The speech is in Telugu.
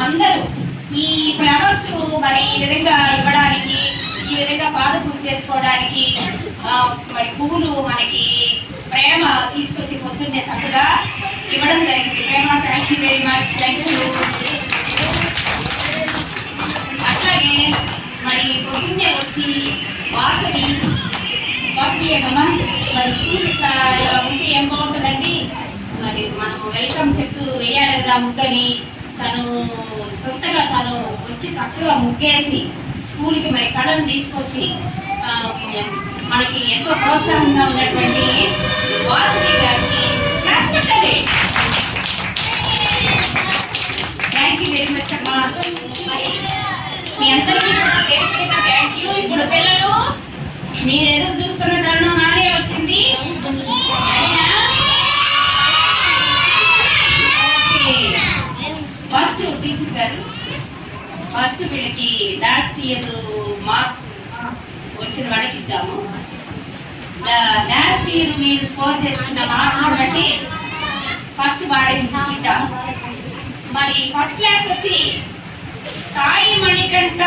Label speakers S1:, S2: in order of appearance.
S1: అందరూ ఈ ఫ్లవర్స్ మరి ఈ విధంగా ఇవ్వడానికి, ఈ విధంగా పాదపూజ చేసుకోవడానికి మరి పువ్వులు మనకి ప్రేమ తీసుకొచ్చి పొద్దున్నే చక్కగా ఇవ్వడం జరిగింది. ప్రేమ, thank you very much, thank you. అట్లాగే మరి పొద్దున్నే వచ్చి వాసవి ఏమమ్మా మరి స్కూల్ ఇలా ఉంటే ఏం బాగుంటుందండి. మరి మనం వెల్కమ్ చెప్తూ వేయాలి కదా ముగ్గని. తను సొంతగా తను వచ్చి చక్కగా ముగ్గేసి స్కూల్కి మరి కళను తీసుకొచ్చి మనకి ఎంతో ప్రోత్సాహంగా ఉన్నటువంటి వాసవి గారికి క్లాస్ పెట్టండి. థ్యాంక్ యూ వెరీ మచ్ అమ్మా. మరి మీ అందరికీ థ్యాంక్ యూ. ఇప్పుడు పిల్లలు మీరు ఎదురు చూస్తున్న తరుణం నానే వచ్చింది. ఫస్ట్ టీచర్ గారు ఫస్ట్ వీళ్ళకి లాస్ట్ ఇయర్ మార్క్స్ వచ్చిన వాళ్ళకి ఇద్దాము. లాస్ట్ ఇయర్ మీరు స్కోర్ చేసుకున్న మార్క్స్ బట్టి ఫస్ట్ వాడికి ఇద్దాము. మరి ఫస్ట్ క్లాస్ వచ్చి సాయి మణికంఠ